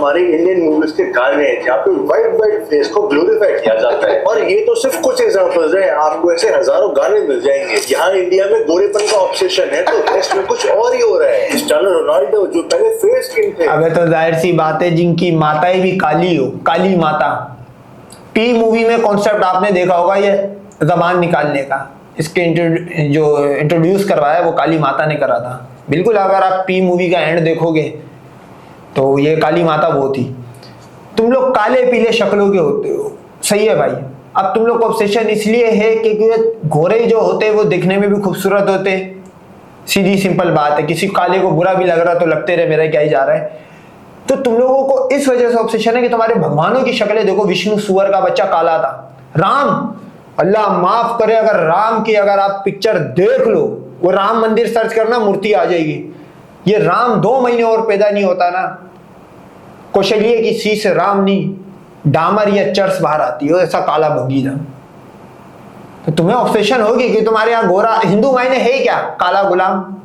हमारे Indian movies के गाने हैं जहाँ पे वाइट वाइट फेस को ग्लोरीफाई किया जाता है। और ये तो सिर्फ कुछ एग्जांपल्स हैं, आपको ऐसे हजारों गाने मिल जाएंगे। यहाँ इंडिया में गोरेपन का ऑब्सेशन है तो वेस्ट में कुछ और ही हो रहा है। क्रिस्टियानो रोनाल्डो जो पहले फेयर स्किन थे, अबे तो जाहिर सी बात है जिनकी माताएं भी काली हो, काली माता। पी मूवी में कॉन्सेप्ट आपने देखा होगा, ये जबान निकालने का, इसके जो इंट्रोड्यूस करवाया वो काली माता ने करा था। बिल्कुल, अगर आप पी मूवी का एंड देखोगे तो ये काली माता वो थी। तुम लोग काले पीले शक्लों के होते हो, सही है भाई। अब तुम लोग को ऑब्सेशन इसलिए है क्योंकि घोड़े जो होते हैं वो दिखने में भी खूबसूरत होते हैं। सीधी सिंपल बात है, किसी काले को बुरा भी लग रहा तो लगते रहे मेरा क्या ही जा रहा है। तो तुम लोगों को इस वजह से ऑब्सेशन है कि तुम्हारे भगवानों की शक्लें देखो। विष्णु सुअर का बच्चा काला था, राम, अल्लाह माफ करे, अगर राम की अगर आप पिक्चर देख लो, वो राम मंदिर सर्च करना, मूर्ति आ जाएगी। ये राम 2 महीने और पैदा नहीं होता ना, कौशल्य की सी से राम नहीं, डामर या चर्स बाहर आती हो, ऐसा काला भंगी था। तो तुम्हें ऑब्सेशन होगी कि तुम्हारे यहाँ गोरा, हिंदू मायने है क्या काला गुलाम।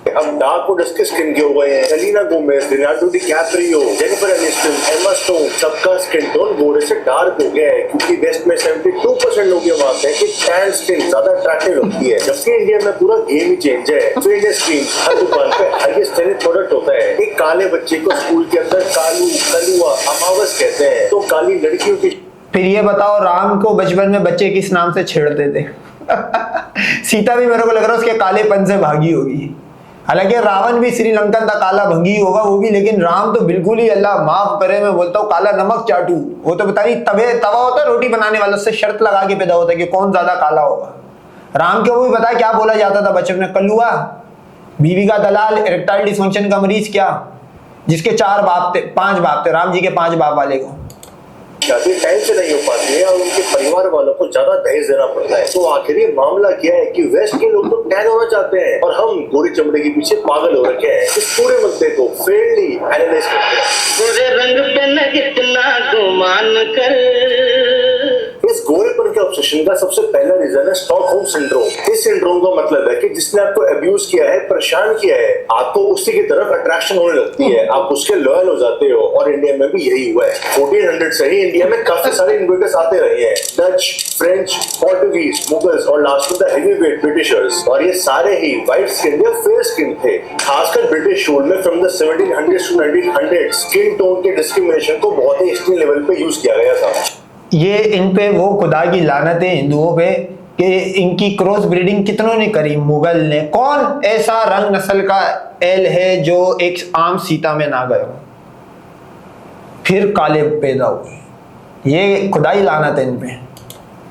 अब डार्क और डस्की स्किन के हो गए हैं। Selena Gomez, Leonardo DiCaprio, Jennifer Aniston, Emma stone, सबका स्किन टोन गोरे से डार्क हो गया है क्योंकि वेस्ट में 72% लोग ये मानते हैं कि टैन स्किन ज्यादा अट्रैक्टिव लगती है, जबकि इंडिया में पूरा गेम ही चेंज है। तो इंडिया स्क्रीन हर दुकान पे हाईएस्ट सेलिंग प्रोडक्ट होता है। एक काले बच्चे को स्कूल के अंदर कालू, कलुआ, अमावस कहते हैं। तो काली लड़कियों की, फिर ये बताओ, राम को बचपन में बच्चे किस नाम से छेड़ते थे? सीता भी मेरे को लग रहा है उसके कालेपन से भागी होगी। हालांकि रावण भी श्रीलंकन था, काला भंगी होगा वो भी, लेकिन राम तो बिल्कुल ही, अल्लाह माफ करे, मैं बोलता हूँ काला नमक चाटू। वो तो पता नहीं तवा होता है रोटी बनाने वाला, उससे शर्त लगा के पैदा होता है कि कौन ज्यादा काला होगा। राम के वो भी पता है क्या बोला जाता था बचपन में? कलुआ, बीवी का दलाल, इरेक्टाइल डिसफंक्शन का मरीज, क्या जिसके 4 बाप थे, 5 बाप थे, राम जी के 5 बाप वाले को शादी टाइम से नहीं हो पाती है और उनके परिवार वालों को ज्यादा दहेज देना पड़ता है। तो आखिर ये मामला क्या है कि वेस्ट के लोग तो टैन होना चाहते हैं और हम गोरी चमड़े के पीछे पागल हो रखे हैं। इस पूरे मुद्दे को फेयरली एनालाइज करते हैं। गोरे रंग पे न कितना गुमान कर। इस गोरेपन के ऑब्सेशन का सबसे पहला रीजन है स्टॉकहोम सिंड्रोम। इस सिंड्रोम का मतलब है कि जिसने आपको अब्यूज किया है, परेशान किया है, आपको उसी की तरफ अट्रैक्शन होने लगती है, आप उसके लॉयल हो जाते हो। और इंडिया में भी यही हुआ है। 1400 से ही इंडिया में काफी सारे इन्वेडर्स आते रहे हैं, डच, फ्रेंच, पोर्टुगीज, मुगल्स और लास्ट में द हेवीवेट ब्रिटिशर्स। और ये सारे ही व्हाइट स्किन या फेयर स्किन थे। खासकर ब्रिटिश रूल में from the 1700s to 1900 skin tone के डिस्क्रिमिनेशन को बहुत ही एक्सट्रीम लेवल पे यूज किया गया था। ये इन पे वो खुदा की लानत है हिंदुओं पे कि इनकी क्रॉस ब्रीडिंग कितनों ने करी। मुगल ने, कौन ऐसा रंग नस्ल का एल है जो एक आम सीता में ना गए, फिर काले पैदा हुए। ये खुदाई लानत है इन पे।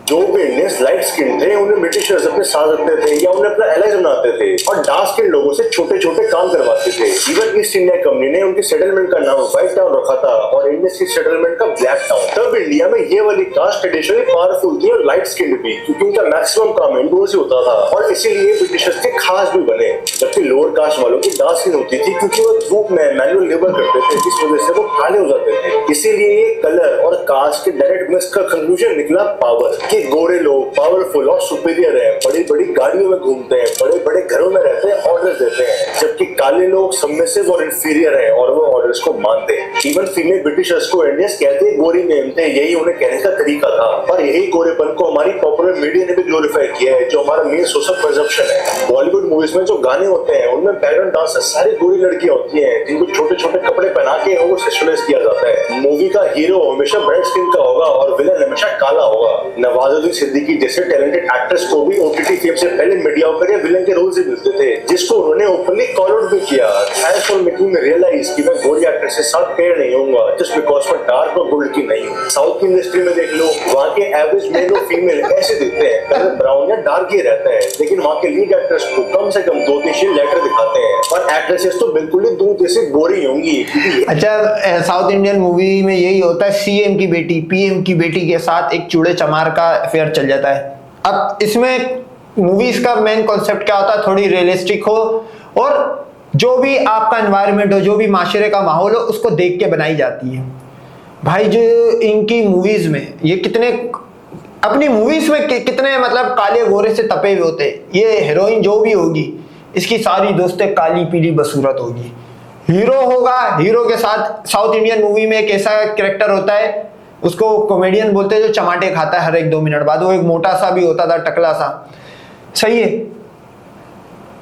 जो भी इंडियंस लाइट स्किन थे उन्हें ब्रिटिशर्स अपने साथ रखते थे या उन्हें अपना एलाइज बनाते थे और डार्क स्किन लोगों से छोटे छोटे काम करवाते थे। इवन ईस्ट इंडिया कंपनी ने उनके सेटलमेंट का नाम व्हाइट टाउन रखा था और इंडियंस की सेटलमेंट का ब्लैक टाउन। तब इंडिया में ये वाली कास्ट ट्रेडिशनली पावरफुल थी और लाइट स्किन भी, क्योंकि उनका मैक्सिमम काम इंडोर से होता था और इसीलिए ब्रिटिशर्स के खास भी बने। जबकि लोअर कास्ट वालों की डार्क स्किन होती थी क्योंकि वो धूप में मैनुअल लेबर करते थे, जिस वजह से वो काले हो जाते थे। इसीलिए ये कलर और कास्ट के डायरेक्ट मिक्स का कंक्लूजन निकला पावर, कि गोरे लोग पावरफुल और सुपीरियर है, बड़ी बड़ी गाड़ियों में घूमते हैं, बड़े बड़े घरों में रहते हैं, ऑर्डर्स देते हैं, जबकि काले लोग सबमिसिव और इंफीरियर हैं और वो ऑर्डर्स को मानते हैं। इवन फीमेल ब्रिटिशर्स को इंडियंस कहते हैं गोरी मेम थे, यही उन्हें कहने का तरीका था। और यही गोरेपन को हमारी पॉपुलर मीडिया ने भी ग्लोरीफाई किया है, जो हमारा मेन सोर्स ऑफ परसेप्शन है। बॉलीवुड मूवीज में जो गाने होते हैं उनमें बैकग्राउंड डांसर सारी गोरी लड़कियां होती हैं जिनको छोटे छोटे कपड़े पहना के वो सेक्सुअलाइज किया जाता है। मूवी का हीरो हमेशा ब्राइट स्किन का होगा और विलन हमेशा काला होगा। नवाजुद्दीन सिद्दीकी जैसे टैलेंटेड एक्ट्रेस को भी ओटीटी फेम से पहले मीडियोकर या विलन के रोल से मिलते थे, जिसको उन्होंने ओपनली कॉल आउट भी किया। Thanks for making me realise कि मैं गोरी एक्ट्रेस के साथ पेयर नहीं होऊंगा जस्ट बिकॉज मैं डार्क और गोल्ड की नहीं हूँ। साउथ की इंडस्ट्री में देख लो, वहाँ के एवरेज मेल और फीमेल ऐसे दिखते हैं, कलर ब्राउन या डार्क ही रहता है, लेकिन वहाँ के लीड एक्ट्रेस को कम से कम 2-3 शेड लाइटर दिखाते हैं और एक्ट्रेसेस तो बिल्कुल ही दूध जैसे गोरी होंगी। अच्छा, साउथ इंडियन मूवी में यही होता है, सीएम की बेटी पीएम की बेटी के साथ एक चूड़े चमार का अफेयर चल जाता है। अब इसमें मूवीज का मेन कॉन्सेप्ट क्या होता है, थोड़ी रियलिस्टिक हो और जो भी आपका एनवायरनमेंट हो, जो भी माशरे का माहौल हो, उसको देख के बनाई जाती है। भाई जो इनकी मूवीज में ये कितने, अपनी मूवीज में कितने मतलब काले गोरे से तपे हुए होते। ये हीरोइन जो भी होगी इसकी सारी दोस्तें काली पीली बसूरत होगी, हीरो होगा, हीरो के साथ साउथ इंडियन मूवी में एक ऐसा कैरेक्टर होता है, उसको कॉमेडियन बोलते हैं, जो चमाटे खाता है हर एक 2 मिनट बाद। वो एक मोटा सा भी होता था, टकला सा, सही है,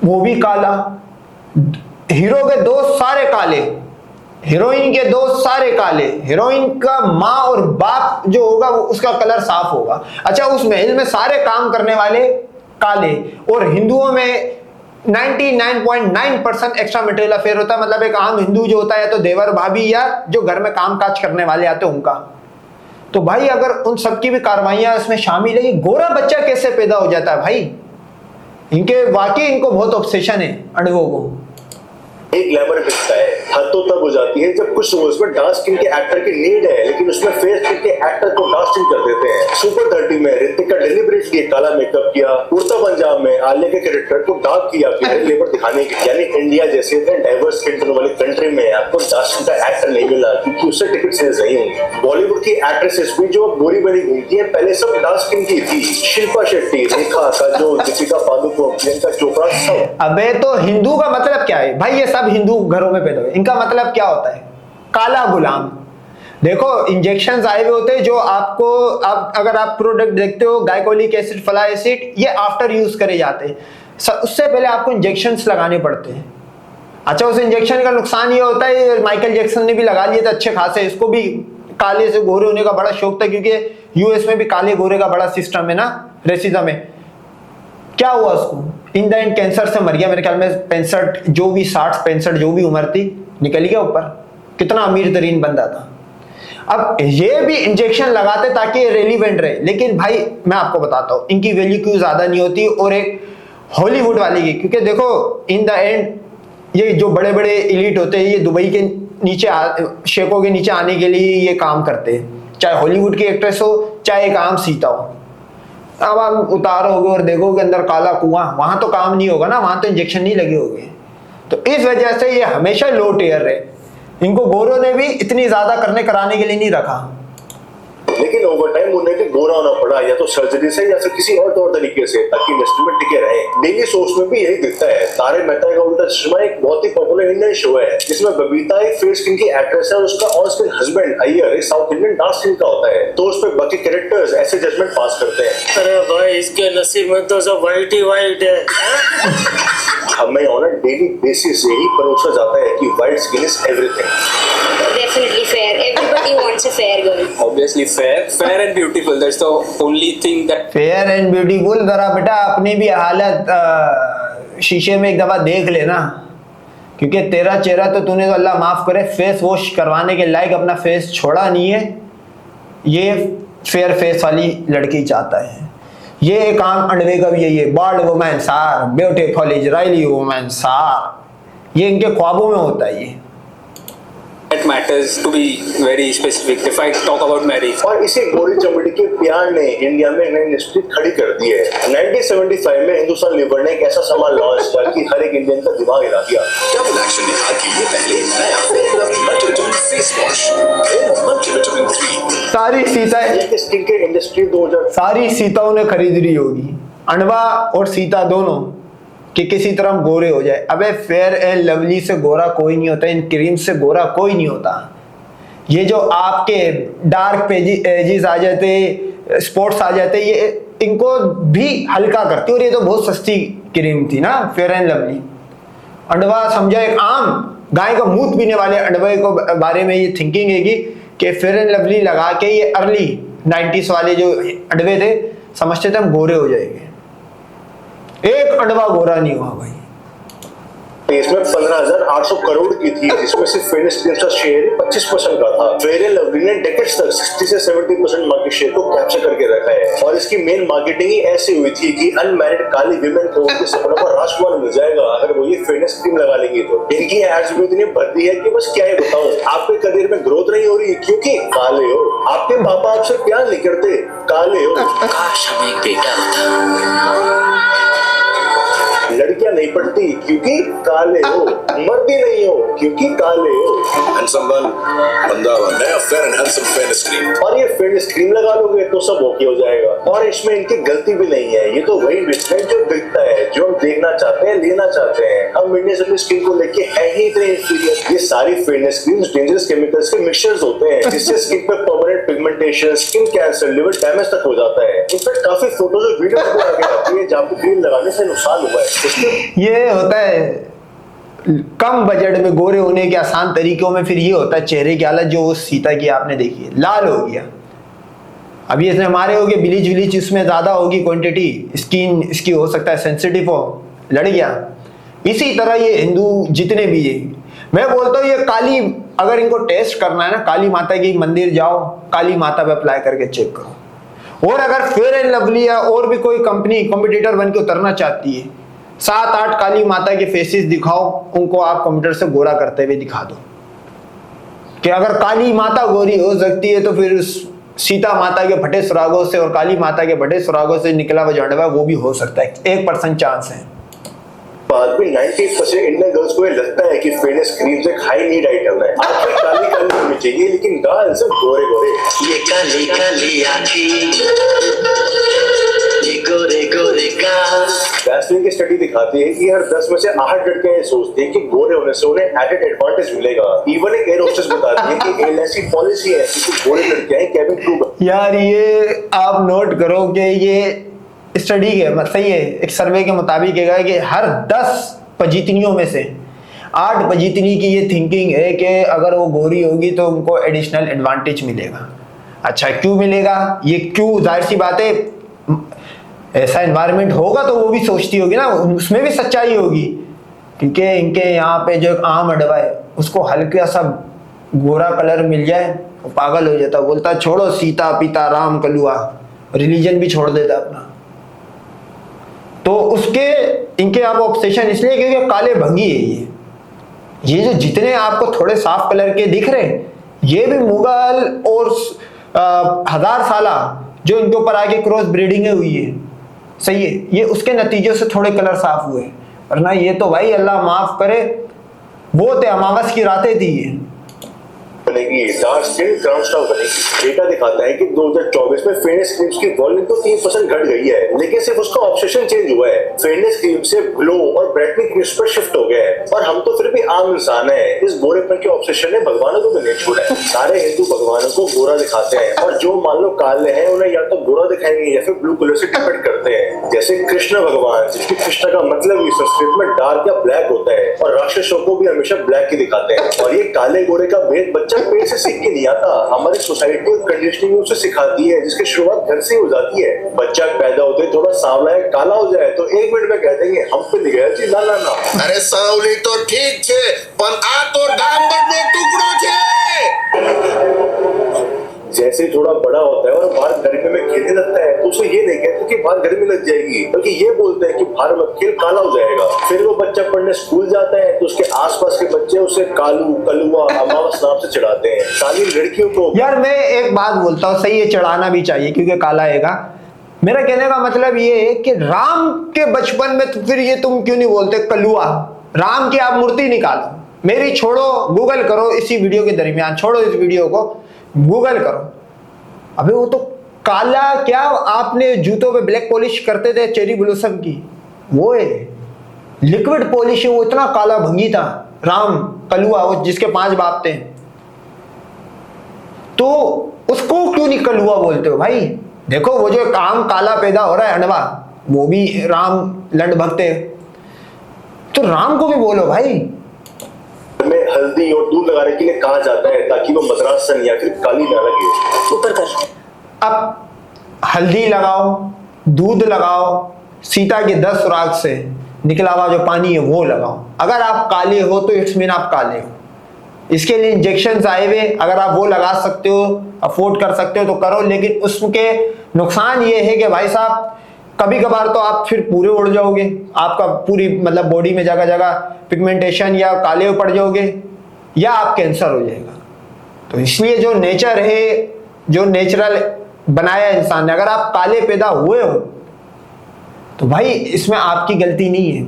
वो भी काला। हीरो के दोस्त सारे काले, हीरोइन के दोस्त सारे काले, हीरोइन का माँ और बाप जो होगा वो उसका कलर साफ होगा। अच्छा, उस महल में सारे काम करने वाले काले, और हिंदुओं में 99.9% एक्स्ट्रा मटेरियल अफेयर होता है। मतलब एक आम हिंदू जो होता है तो देवर भाभी या जो घर में काम काज करने वाले आते हैं उनका। तो भाई अगर उन सबकी भी कार्रवाइयां इसमें शामिल है, गोरा बच्चा कैसे पैदा हो जाता है भाई? इनके वाकई इनको बहुत ऑब्सेशन है अणुओं को। एक ग्लैमर दिखता है, हद तो तब हो जाती है जब कुछ शोज में डार्क स्किन के एक्टर की नीड है, लेकिन उसमें फेयर स्किन के एक्टर को डार्क स्किन कर देते हैं। सुपर 30 में ऋतिक का डेलिबरेटली काला मेकअप किया, कुर्ता पंजाब में आलिया के कैरेक्टर को डार्क किया लेबर दिखाने के। यानी इंडिया जैसे डाइवर्स स्किन टोन वाले कंट्री में आपको डार्क स्किन का एक्टर नहीं मिला क्योंकि उससे टिकट सेल्स नहीं होंगी। बॉलीवुड की एक्ट्रेसेस भी जो गोरी बनी घूमती है पहले सब डार्क स्किन की थी। शिल्पा शेट्टी, रेखा काजोल, दीपिका पादुकोण, प्रियंका चोपड़ा, सब। अबे तो हिंदू का मतलब क्या है भाई? ये सब हिंदू घरों में पैदा हुए, इनका मतलब क्या होता है? काला गुलाम। देखो इंजेक्शंस आए हुए होते हैं जो आपको, आप अगर आप प्रोडक्ट देखते हो गायकोलिक एसिड, फला एसिड, ये आफ्टर यूज करे जाते हैं, उससे पहले आपको इंजेक्शंस लगाने पड़ते हैं। अच्छा, उस इंजेक्शन का नुकसान ये होता है, माइकल जैक्सन ने भी लगा लिए थे अच्छे खासे, इसको भी काले से गोरे होने का बड़ा शौक था क्योंकि यूएस में भी काले गोरे का बड़ा सिस्टम है ना, रेसिज्म है। क्या हुआ उसको? इन द एंड कैंसर से मर गया, मेरे ख्याल में 65 जो भी 60-65 जो भी उम्र थी, निकल गया ऊपर। कितना अमीर तरीन बंदा था। अब ये भी इंजेक्शन लगाते ताकि रेलिवेंट रहे, लेकिन भाई मैं आपको बताता हूँ इनकी वैल्यू क्यों ज्यादा नहीं होती, और एक हॉलीवुड वाली की, क्योंकि देखो इन द एंड ये जो बड़े बड़े इलीट होते हैं ये दुबई के नीचे शेखों के नीचे आने के लिए ये काम करते हैं, चाहे हॉलीवुड की एक्ट्रेस हो चाहे एक आम सीता हो। अब आप उतारोगे और देखोगे अंदर काला कुआं, वहां तो काम नहीं होगा ना, वहां तो इंजेक्शन नहीं लगे होंगे। तो इस वजह से ये हमेशा लो टियर है, इनको गोरों ने भी इतनी ज्यादा कराने के लिए नहीं रखा। लेकिन ओवर टाइम उन्हें भी गोरा होना पड़ा, या तो सर्जरी से या फिर किसी और तौर तरीके से, ताकि इंडस्ट्री में टिके रहे। डेली सोर्स में भी यही दिखता है। तारक मेहता का उल्टा चश्मा एक बहुत ही पॉपुलर इंडियन शो है जिसमें बबीता एक फेयर स्किन की एक्ट्रेस है और उसका ऑन स्क्रीन हस्बैंड अय्यर एक साउथ इंडियन डार्क स्किन का होता है। तो उस पर बाकी कैरेक्टर्स ऐसे जजमेंट पास करते हैं, अरे भाई इसके नसीब में तो सब व्हाइट ही व्हाइट है। हमें ऑन अ डेली बेसिस यही परोसा जाता है कि white skin is everything. Definitely fair. Everybody wants a fair girl. Obviously fair and beautiful. That's the only thing that. Fair and beautiful, जरा बेटा अपनी भी हालत शीशे में एक दफा देख लेना, क्योंकि तेरा चेहरा तो तूने तो अल्लाह माफ करे फेस वॉश करवाने के लायक अपना फेस छोड़ा नहीं है। ये फेयर फेस वाली लड़की चाहता है। ये एक आम अंडवे का भी यही है, बॉल्ड वुमेन सार, ब्यूटीफुल इजरायली वुमेन सार, ये इनके ख्वाबों में होता है। ये That matters to be very specific. If I talk about marriage. और इसी गोरी चमड़ी के प्यार ने इंडिया में नई इंडस्ट्री खड़ी कर दी है। 1975 में हिंदुस्तान लीवर ने एक ऐसा सामान लॉन्च किया कि हर एक इंडियन का दिमाग हिला दिया। डबल एक्शन निहार के लिए पहले नया मल्टीविटामिन फेस वॉश मल्टीविटामिन 3। सारी सीता स्किन के इंडस्ट्री 2000 सारी सीताओं ने खरीद ली होगी, अनवा और सीता दोनों, कि किसी तरह गोरे हो जाए। अबे फेयर एंड लवली से गोरा कोई नहीं होता, इन क्रीम से गोरा कोई नहीं होता। ये जो आपके डार्क एजेस आ जाते, स्पॉट्स आ जाते, ये इनको भी हल्का करती। और ये तो बहुत सस्ती क्रीम थी ना फेयर एंड लवली। अंडवा समझा एक आम गाय का मूत पीने वाले अंडवे को बारे में ये थिंकिंग है कि फेयर एंड लवली लगा के ये अर्ली 90s वाले जो अंडवे थे समझते थे हम गोरे हो जाएंगे। एक अंडवा गोरा नहीं हुआ भाई। इसमें 15,800 करोड़ की थी, जिसमें से फेयरनेस क्रीम्स का शेयर 25% का था। फेयर एंड लवली ने डेकेड्स तक 60 से 70% मार्केट शेयर को कैप्चर करके रखा है, और इसकी मेन मार्केटिंग ही ऐसी हुई थी कि अनमैरिड काली विमेन को उनके सपनों का राजकुमार मिल जाएगा अगर वो ये फेयरनेस क्रीम लगा लेंगी। तो इनकी एड्स भी इतनी बढ़ती है कि बस क्या ही बताऊं। आपके करियर में ग्रोथ नहीं हो रही क्योंकि काले हो, आपके पापा आपसे प्यार नहीं करते, काले हो। काश हमें एक बेटा होता। लड़कियां नहीं पढ़ती क्योंकि काले हो, मर्दी नहीं हो क्योंकि काले हो। हैंडसम बन, बंदा बन। नया fair and handsome fairness cream. और ये फेयरनेस क्रीम लगा लोगे तो सब ओके हो जाएगा। और इसमें इनकी गलती भी नहीं है, ये तो वही बिस्किट जो बिकता है, जो हम देखना चाहते हैं, लेना चाहते हैं। हम इंडियंस अपनी स्किन को लेके है ही इतने इंफीरियर। ये सारी फेयरनेस क्रीम्स डेंजरस केमिकल्स के मिक्सचर्स होते हैं, जिससे स्किन पे permanent pigmentation, skin cancer, liver damage तक हो जाता है। इनफैक्ट काफी फोटोज और वीडियो आगे आती है जहाँ पे क्रीम लगाने से नुकसान हुआ है। उसके ये होता है कम बजट में गोरे होने के आसान तरीकों में। फिर ये होता है चेहरे की हालत, जो वो सीता की आपने देखी है, लाल हो गया। अभी इसमें हमारे हो गए ब्लीच व्लीच, इसमें ज्यादा होगी क्वांटिटी, स्किन इसकी हो सकता है सेंसिटिव हो, लड़ गया। इसी तरह ये हिंदू जितने भी है, मैं बोलता हूँ ये काली, अगर इनको टेस्ट करना है ना, काली माता के मंदिर जाओ, काली माता पे अप्लाई करके चेक करो। और अगर फेयर एंड लवली या और भी कोई कंपनी कॉम्पिटिटर बन के उतरना चाहती है, 7-8 काली माता के फेसेस दिखाओ, उनको आप कंप्यूटर से गोरा करते हुए दिखा दो कि अगर काली माता गोरी हो सकती है तो फिर सीता माता के फटे सुरागों से और काली माता के फटे सुरागों से निकला हुआ जांडवा वो भी हो सकता है। 1% चांस है। बाद में 90% इंडियन गर्ल्स को ये लगता है कि फेयरनेस क्रीम्स एक हाई नीड आइटम है। आंखें काली काली होनी चाहिए लेकिन गाल सब गोरे गोरे। ये काली काली आँखें, ये गोरे गोरे गाल। वैसलीन की स्टडी दिखाती है कि हर 10 में से 8 लड़कियां ये सोचती है कि गोरे होने से उन्हें एडेड एडवांटेज मिलेगा। इवन एक एयर होस्टेस बताती है कि एयरलाइन की पॉलिसी है कि गोरे लड़कियां ही केबिन क्रू। यार ये आप नोट करो कि ये स्टडी के सही है, एक सर्वे के मुताबिक है कि हर 10 पजीतनियों में से 8 पजीतनी की ये थिंकिंग है कि अगर वो गोरी होगी तो उनको एडिशनल एडवांटेज मिलेगा। अच्छा क्यों मिलेगा? ये क्यों, जाहिर सी बात है, ऐसा एनवायरनमेंट होगा तो वो भी सोचती होगी ना, उसमें भी सच्चाई होगी। क्योंकि इनके यहाँ पे जो एक आम अडवा है उसको हल्का सा गोरा कलर मिल जाए वो पागल हो जाता, बोलता छोड़ो सीता पिता राम कलुआ, रिलीजन भी छोड़ देता अपना। तो उसके इनके आप ऑब्सेशन इसलिए क्योंकि काले भंगी है ये जो जितने आपको थोड़े साफ कलर के दिख रहे हैं ये भी मुगल और 1000 साला जो इनके ऊपर आके क्रॉस ब्रीडिंग हुई है, सही है, ये उसके नतीजों से थोड़े कलर साफ हुए। वरना ये तो भाई अल्लाह माफ करे वो थे अमावस की रातें थी ये। बनेगी डार्क स्किन क्राउन स्टार बनेगी। डेटा दिखाता है कि 2024 में फेयरनेस क्रीम्स की वॉल्यूम तो 3% घट गई है, लेकिन सिर्फ उसका ऑब्सेशन चेंज हुआ है। फेयरनेस क्रीम से ग्लो और ब्राइटनिंग क्रीम्स पर शिफ्ट हो गया है। और हम तो फिर भी आम इंसान है, इस गोरेपन के ऑब्सेशन ने भगवानों को भी नहीं छोड़ा है। सारे हिंदू भगवानों को गोरा दिखाते हैं और जो मान लो काले हैं उन्हें या तो गोरा दिखाएंगे या फिर ब्लू कलर से डिपेंड करते हैं। जैसे कृष्ण भगवान, जिसकी कृष्ण का मतलब ही संस्कृत में डार्क या ब्लैक होता है, और राक्षसों को भी हमेशा ब्लैक ही दिखाते हैं। और ये काले गोरे का भेद बच्चा पेट से सीख के नहीं आता, हमारी सोसाइटी और कंडीशनिंग उसे सिखाती है, जिसकी शुरुआत घर से हो जाती है। बच्चा पैदा होते थोड़ा सांवला या काला हो जाए तो 1 मिनट में कह देंगे हम पे निकल जी ना ना ना। अरे सावली तो ठीक छे पण आ तो डामर नो टुकड़ो छे। जैसे थोड़ा बड़ा होता है और बाहर गर्मी में खेलने लगता है तो उसे ये नहीं कहते कि बाहर गर्मी लग जाएगी, बल्कि ये बोलते हैं कि बाहर मत खेल काला हो जाएगा। फिर वो बच्चा पढ़ने स्कूल जाता है तो उसके आसपास के बच्चे उसे कालू कलुआ अमावस नाम से चिढ़ाते हैं। काली लड़कियों को यार मैं एक बात बोलता हूँ, सही है चढ़ाना भी चाहिए क्योंकि काला आएगा। मेरा कहने का मतलब ये है कि राम के बचपन में तो फिर ये तुम क्यों नहीं बोलते कलुआ? राम की आप मूर्ति निकालो, मेरी छोड़ो, गूगल करो इसी वीडियो के दरमियान, छोड़ो इस वीडियो को, गूगल करो। अबे वो तो काला क्या, आपने जूतों पे ब्लैक पॉलिश करते थे चेरी ब्लॉसम की, वो है लिक्विड पॉलिश है, वो इतना काला भंगी था राम कलुआ, वो जिसके 5 बाप थे। तो उसको क्यों नहीं कलुआ बोलते हो भाई? देखो वो जो काम काला पैदा हो रहा है अनवा, वो भी राम लंड भक्त है, तो राम को भी बोलो भाई। में हल्दी और दूध लगाने के लिए कहा जाता है ताकि वो मद्रास सन या फिर काली ना लगे। ऊपर कर। अब हल्दी लगाओ, दूध लगाओ, सीता के 10 सुराग से निकला हुआ जो पानी है वो लगाओ। अगर आप काले हो तो इट्स मीन आप काले हो। इसके लिए इंजेक्शन आए हुए, अगर आप वो लगा सकते हो, अफोर्ड कर सकते हो तो करो, लेकिन उसके नुकसान ये है कि भाई साहब कभी कभार तो आप फिर पूरे उड़ जाओगे, आपका पूरी मतलब बॉडी में जगह जगह पिगमेंटेशन या काले पड़ जाओगे या आप कैंसर हो जाएगा। तो इसलिए जो नेचर है, जो नेचुरल बनाया इंसान ने, अगर आप काले पैदा हुए हो तो भाई इसमें आपकी गलती नहीं है,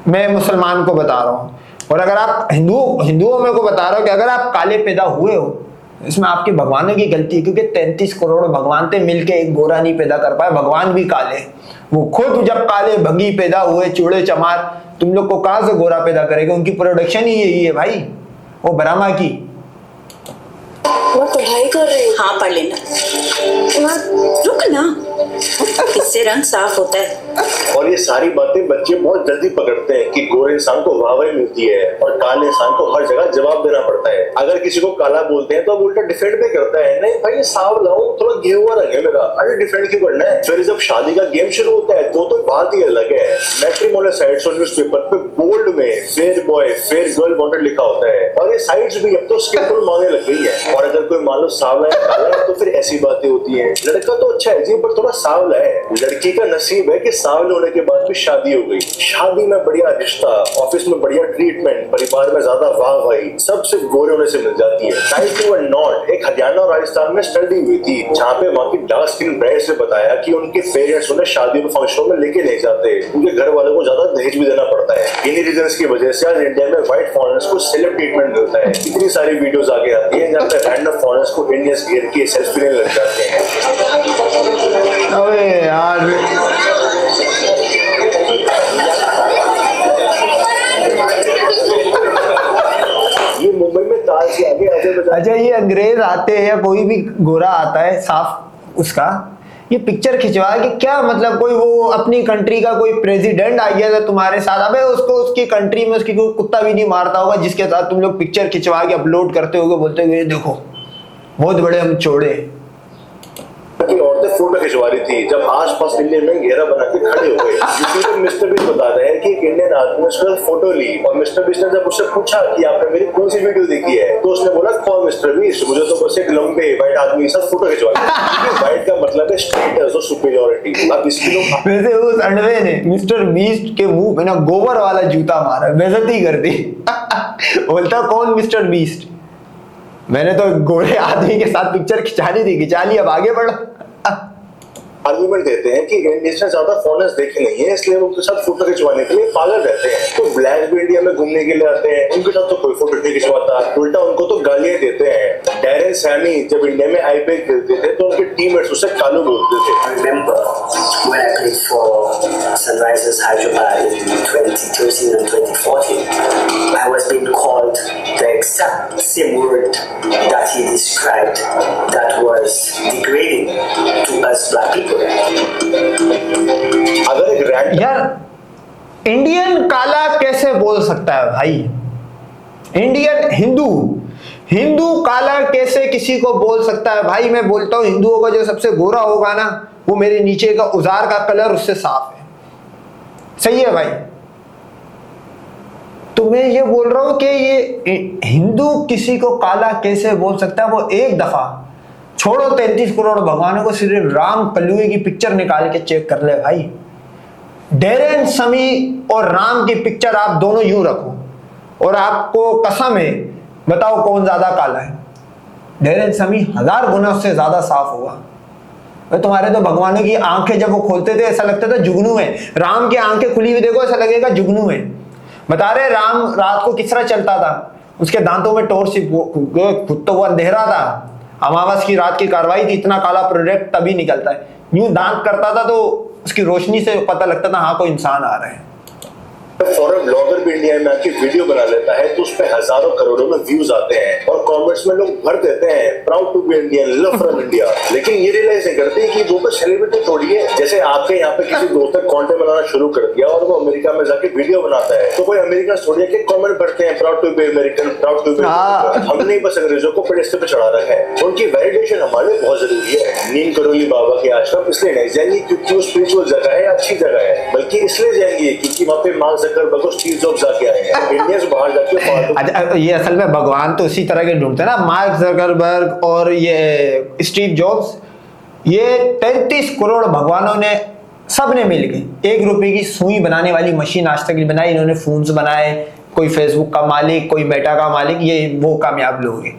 मैं मुसलमान को बता रहा हूँ। और अगर आप हिंदुओं में को बता रहा हूँ कि अगर आप काले पैदा हुए हो, इसमें आपके भगवानों की गलती है, क्योंकि 33 करोड़ भगवान थे, मिलके एक गोरा नहीं पैदा कर पाए। भगवान भी काले, वो खुद जब काले भंगी पैदा हुए, चूड़े चमार, तुम लोग को कहां से गोरा पैदा करेगा? उनकी प्रोडक्शन ही यही है भाई, वो ब्रह्मा की। वो पढ़ाई कर रही हूँ। हाँ पढ़ लेना, रुक ना, इससे रंग साफ होता है। और ये सारी बातें बच्चे बहुत जल्दी पकड़ते हैं कि गोरे इंसान को वाहवाही मिलती है और काले इंसान को हर जगह जवाब देना पड़ता है। अगर किसी को काला बोलते हैं तो अब उल्टा डिफेंड भी करता है, नहीं भाई सांवला हूं, थोड़ा गेहुआ रंग है मेरा, अरे डिफेंड क्यों करना है? फिर जब शादी का गेम शुरू होता है तो बात ही अलग है। मैट्रिमोनियल साइट्स और न्यूज़पेपर पे बोल्ड में fair boy fair girl wanted लिखा होता है, और ये साइट्स भी अब तो स्किनफुल मांगने लग गई है। और अगर कोई मान लो सांवला है काला है तो फिर ऐसी बातें होती है, लड़का तो अच्छा है जी पर थोड़ा सांवला है। लड़की का नसीब है कि सांवले होने के बाद भी शादी हो गई, शादी में बढ़िया रिश्ता, ऑफिस में बढ़िया ट्रीटमेंट, परिवार में ज्यादा वाहवाही, सब सिर्फ गोरे होने से मिल जाती है। टाइप यू आर नॉट एक हरियाणा और राजस्थान में स्टडी हुई थी, जहाँ पे वहाँ की डार्क स्किन ब्राइड्स ने बताया कि उनके पेरेंट्स उन्हें शादी में फंक्शनों में लेके नहीं जाते, उनके घर वालों को ज्यादा दहेज भी देना पड़ता है। इन्हीं रीजंस की वजह से आज इंडिया में व्हाइट फॉरेनर्स को सेलेब ट्रीटमेंट मिलता है। इतनी सारी वीडियोस आगे आती है जहाँ पे रैंडम फॉरेनर्स को इंडियंस घेर के सेल्फी लेने लग जाते हैं। अबे यार ये मुंबई में ताज के आगे अच्छा, ये अंग्रेज आते हैं या कोई भी गोरा आता है साफ उसका, ये पिक्चर खिंचवा के क्या मतलब? कोई वो अपनी कंट्री का कोई प्रेसिडेंट आ गया था तुम्हारे साथ, अबे उसको उसकी कंट्री में उसकी कोई कुत्ता भी नहीं मारता होगा जिसके साथ तुम लोग पिक्चर खिंचवा के अपलोड करते होगे, बोलते हुए देखो बहुत बड़े हम चौड़े। की औरतें फोटो खिंचवा रही थी जब आसपास इंडियन में घेरा बना के खड़े हो गए। यूट्यूब पे मिस्टर बीस्ट बता रहे हैं कि एक इंडियन आदमी ने उसका फोटो ली और मिस्टर बीस्ट ने जब उससे पूछा कि आपने मेरी कौन सी वीडियो देखी है, तो उसने बोला कौन मिस्टर बीस्ट, मुझे तो बस एक लंबे व्हाइट आदमी के साथ फोटो खिंचवा। व्हाइट का मतलब है स्टेटस और सुपीरियरिटी। अब इसके लोग वैसे उस अंडवे ने मिस्टर बीस्ट के मुंह पे ना गोबर वाला जूता मारा, बेइज्जती कर दी। बोलता कौन मिस्टर बीस्ट, मैंने तो गोरे आदमी के साथ पिक्चर खिंचानी थी, खिंचा ली, अब आगे बढ़ो। आर्गुमेंट देते हैं कि इंडियंस ने ज्यादा फॉरेनर्स देखे नहीं है इसलिए वो उनके साथ फोटो खिंचवाने के लिए पागल रहते हैं। तो ब्लैक भी इंडिया में घूमने के लिए आते हैं, उनके साथ तो कोई फोटो नहीं खिंचवाता, उल्टा उनको तो गालियां देते हैं। डैरेन सैमी जब इंडिया में आईपीएल खेलते थे तो उनके टीममेट्स उसे कालू बोलते थे। I remember when I played for Sunrisers Hyderabad in 2013 and 2014, I was being called the exact same word that he described that was degrading to us black people. अगर एक रैंड यार इंडियन काला कैसे बोल सकता है भाई? इंडियन हिंदू काला कैसे किसी को बोल सकता है भाई? मैं बोलता हूं हिंदुओं का जो सबसे गोरा होगा ना, वो मेरे नीचे का उजार का कलर उससे साफ है। सही है भाई? तो मैं ये बोल रहा हूं कि ये हिंदू किसी को काला कैसे बोल सकता है? वो एक दफा छोड़ो 33 करोड़ भगवानों को, सिर्फ राम कलुए की पिक्चर निकाल के चेक कर ले भाई। डैरेन समी और राम की पिक्चर आप दोनों यूं रखो और आपको कसम है, बताओ कौन ज्यादा काला है? डैरेन समी 1000 गुना उससे ज्यादा साफ होगा। तुम्हारे तो भगवानों की आंखें जब वो खोलते थे ऐसा लगता था जुगनू है। राम की आंखें खुली हुई देखो ऐसा लगेगा जुगनू है। बता रहे राम रात को किस तरह चलता था, उसके दांतों में टॉर्च, खुद तो वो अंधेरा था, अमावस की रात की कार्रवाई थी, इतना काला प्रोडक्ट तभी निकलता है। यूं दांत करता था तो उसकी रोशनी से पता लगता था हाँ कोई इंसान आ रहा है। फॉरेन ब्लॉगर भी इंडिया में आके वीडियो बना लेता है तो उस पे हजारों करोड़ों में व्यूज आते हैं और कमेंट्स में लोग भर देते हैं proud to be Indian, love from India. लेकिन ये रियलाइज नहीं करते कि वो तो सेलिब्रिटी थोड़ी है। जैसे आपके यहाँ पे किसी दोस्त ने कंटेंट बनाना शुरू कर दिया और वो अमेरिका में जाके वीडियो बनाता है तो कोई अमेरिकन थोड़ी के कमेंट भरते हैं proud to be American, proud to be. हमने बस अंग्रेजों को पेडेस्टल पे चढ़ा रखा है। उनकी वैलिडेशन हमारे लिए बहुत जरूरी है। नीम करोली बाबा के आश्रम इसलिए नहीं जाएंगे क्योंकि वो स्पिरिचुअल जगह है, अच्छी जगह है, बल्कि इसलिए जाएंगे क्योंकि वहाँ पे मार्क ज़करबर्ग और स्टीव जॉब्स जाके आए हैं। इंडिया से बाहर जाके अच्छा, ये असल में भगवान तो उसी तरह के ढूंढते हैं ना, मार्क ज़करबर्ग और ये स्टीव जॉब्स। ये 33 करोड़ भगवानों ने सबने मिलकर 1 रुपए की सुई बनाने वाली मशीन आज तक नहीं बनाई। इन्होंने फोन्स बनाए, कोई फेसबुक का मालिक, कोई मेटा का मालिक, ये वो कामयाब लोग हैं।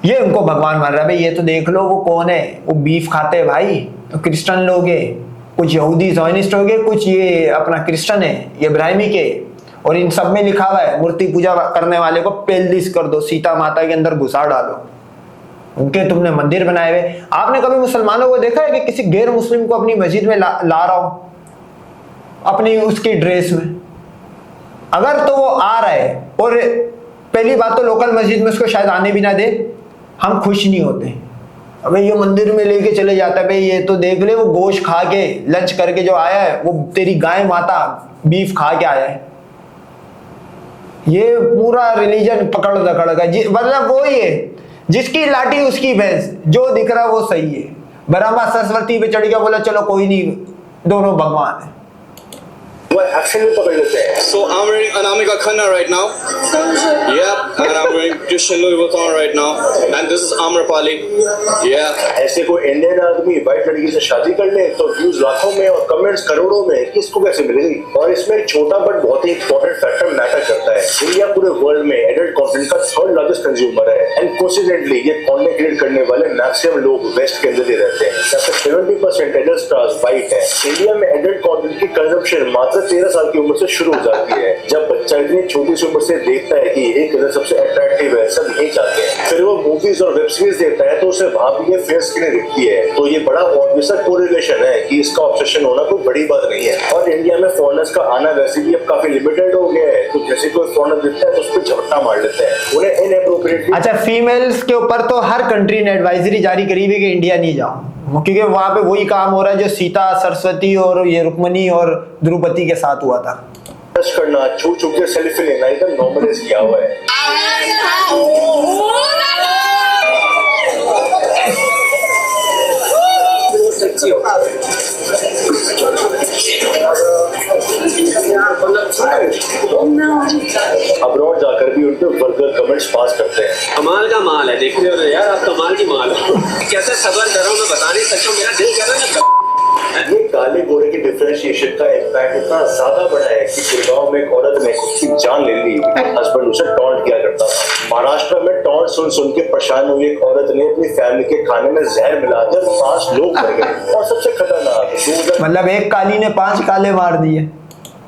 ये उनको भगवान मान रहा है। भाई ये तो देख लो वो कौन है, वो बीफ खाते हैं भाई, तो क्रिश्चियन लोग हैं। कुछ यहूदी ज़ायनिस्ट हो गए, कुछ ये अपना क्रिश्चियन है, ये इब्राहिमी के, और इन सब में लिखा हुआ है मूर्ति पूजा करने वाले को पेल्दिस कर दो, सीता माता के अंदर घुसा डालो, उनके तुमने मंदिर बनाए हुए। आपने कभी मुसलमानों को देखा है कि किसी गैर मुस्लिम को अपनी मस्जिद में ला रहा हो अपनी उसकी ड्रेस में? अगर तो वो आ रहा है, और पहली बात तो लोकल मस्जिद में उसको शायद आने भी ना दे, हम खुश नहीं होते। अबे ये मंदिर में लेके चले जाता है, भाई ये तो देख ले वो गोश्त खा के लंच करके जो आया है, वो तेरी गाय माता बीफ खा के आया है। ये पूरा रिलीजन पकड़ दकड़ का, मतलब वो ही है जिसकी लाठी उसकी भैंस, जो दिख रहा वो सही है। ब्रह्मा सरस्वती पे चढ़ गया, बोला चलो कोई नहीं, दोनों भगवान है, वो एक्शन में पकड़ लेते हैं। So I'm wearing Anamika Khanna right now. Yeah, and I'm wearing Christian Louis Vuitton right now. And this is Amrapali. Yeah. ऐसे कोई इंडियन आदमी वाइट लड़की से शादी कर ले तो व्यूज लाखों में और कमेंट्स करोड़ों में, किसको कैसे मिलेगी? और इसमें एक छोटा बट बहुत ही इंपॉर्टेंट फैक्टर मैटर करता है। इंडिया पूरे वर्ल्ड में एडल्ट कंटेंट का थर्ड लार्जेस्ट कंज्यूमर है, एंड कोइंसिडेंटली ये कंटेंट क्रिएट करने वाले मैक्सिमम लोग वेस्ट के अंदर ही रहते हैं, जहाँ पे 70% एडल्ट स्टार्स वाइट है। इंडिया में एडल्ट कंटेंट की कंजम्पशन मात्र 13 साल की उम्र से शुरू हो जाती है। जब बच्चा इतनी छोटी सी उम्र से देखता है कि ये कलर सबसे अट्रैक्टिव है, सब यही चाहते हैं, फिर वो मूवीज और वेब सीरीज देखता है तो उसे वहां भी ये फेयर स्किन दिखती है। तो ये बड़ा ऑब्वियस कोरिलेशन है कि इसका ऑब्सेशन होना कोई बड़ी बात नहीं है। और इंडिया में फॉरेनर्स का आना वैसे भी अब काफी लिमिटेड हो गया है, तो जैसे कोई फॉरेनर दिखता है तो उस पर झपट्टा मार लेते हैं, उन्हें इनएप्रोप्रिएटली। अच्छा, फीमेल्स के ऊपर तो हर कंट्री ने एडवाइजरी जारी करी हुई कि इंडिया नहीं जाओ, क्योंकि वहां पे वही काम हो रहा है जो सीता, सरस्वती और ये रुक्मणी और द्रौपदी के साथ हुआ था। टच करना, छू छू के सेल्फी लेना एकदम नॉर्मलाइज किया हुआ है। अब्रॉड जाकर भी उनके वर्गर कमेंट्स पास करते हैं। कमाल का माल है, देखने वाले यार, आप कमाल की माल है। कैसे सबर कर रहा हूँ मैं बता नहीं सकता, मेरा दिल कर रहा है। ये काले गोरे की डिफरेंशिएशन का इम्पैक्ट इतना ज्यादा बड़ा है कि गुड़गांव में एक औरत ने उसकी जान ले ली, हस्बैंड उसे टॉन्ट किया करता था। महाराष्ट्र में टॉन्ट सुन सुन के परेशान हुई एक औरत ने अपनी फैमिली के खाने में जहर मिलाकर 5 लोग मर गए। और सबसे खतरनाक, मतलब एक काली ने 5 काले मार दिए।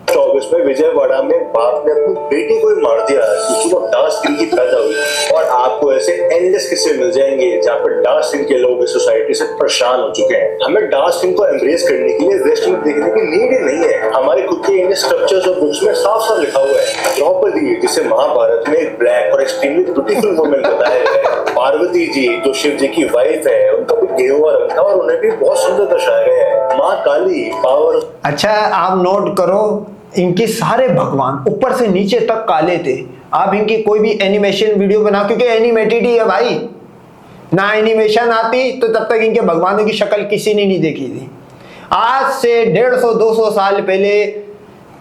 2024 में विजयवाड़ा में बाप ने अपनी बेटी को ही मार दिया क्योंकि वो डार्क स्किन की पैदा हुई। और आपको ऐसे एंडलेस किस्से मिल जाएंगे जहाँ पर डार्क स्किन के लोग इस सोसाइटी से परेशान हो चुके हैं। हमें डार्क स्किन को एम्ब्रेस करने के लिए वेस्ट में देखने की नीड ही नहीं है। हमारे खुद के इंडियन स्क्रिप्चर्स और बुक्स में साफ साफ लिखा हुआ है। द्रौपदी, जिसे महाभारत में एक ब्लैक और एक्सट्रीमली ब्यूटीफुल वुमन बताया गया है। पार्वती जी, जो शिव जी की वाइफ है, उनका भी गेरुआ रंग था और उन्हें भी बहुत सुंदर दर्शाया गया है। माँ काली पावर। अच्छा, आप नोट करो, इनके सारे भगवान ऊपर से नीचे तक काले थे। आप इनकी कोई भी एनिमेशन वीडियो बना, क्योंकि एनिमेटेड ही है भाई, ना एनिमेशन आती तो तब तक इनके भगवानों की शक्ल किसी ने नहीं देखी थी। आज से 150-200 साल पहले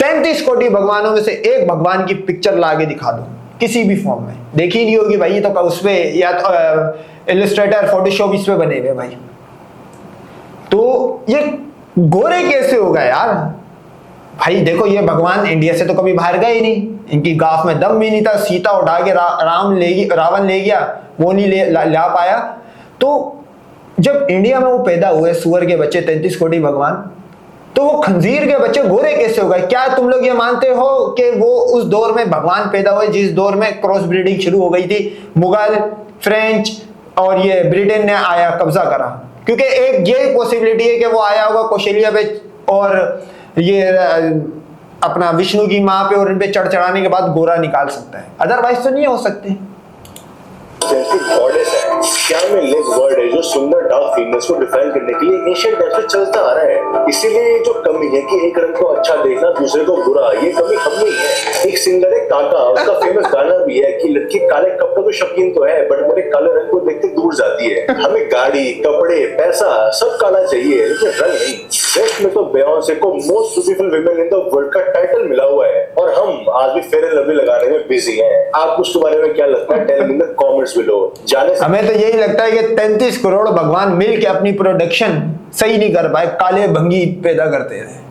33 कोटि भगवानों में से एक भगवान की पिक्चर ला के दिखा दो किसी भी फॉर्म में, देखी नहीं होगी भाई। तो उस पे या तो इलस्ट्रेटर, फोटोशॉप इस पे बने हुए भाई। तो ये गोरे कैसे होगा यार भाई? देखो, ये भगवान इंडिया से तो कभी बाहर गए ही नहीं, इनकी गाफ में दम भी नहीं था। सीता उठा के रावण ले गया, वो नहीं ला पाया। तो जब इंडिया में वो पैदा हुए सुअर के बच्चे 33 कोटि भगवान, तो वो खंजीर के बच्चे गोरे कैसे हो गए? क्या तुम लोग ये मानते हो कि वो उस दौर में भगवान पैदा हुए जिस दौर में क्रॉस ब्रीडिंग शुरू हो गई थी? मुगल, फ्रेंच और ये ब्रिटेन ने आया कब्जा करा, क्योंकि एक ये पॉसिबिलिटी है कि वो आया होगा कौशल्या पे और ये अपना विष्णु की माँ पे और इन पे चढ़ाने के बाद गोरा निकाल सकता है, अदरवाइज तो नहीं हो सकते। गॉडेस है, क्या में लिव वर्ड है जो सुंदर डार्क फीमेल्स को डिफाइन करने के लिए एशियन टाइम से चलता आ रहा है। इसीलिए जो कमी है कि एक रंग को अच्छा देखना दूसरे को बुरा, ये कमी हम नहीं है। एक सिंगर है काका, उसका फेमस गाना भी है कि लड़की काले कपड़ों की शौकीन तो है बट मेरे काले रंग को देख के दूर जाती है। हमें गाड़ी, कपड़े, पैसा सब काला चाहिए लेकिन रंग नहीं। वेस्ट में तो बेयोंसे को most beautiful women in the world का टाइटल मिला हुआ है और हम आज भी फेयर एंड लवली लगाने में बिजी हैं। आपको उसके बारे में क्या लगता है? Tell me in the comments below. हमें तो यही लगता है कि 33 करोड़ भगवान मिल के अपनी प्रोडक्शन सही नहीं कर पाए, काले भंगी पैदा करते हैं।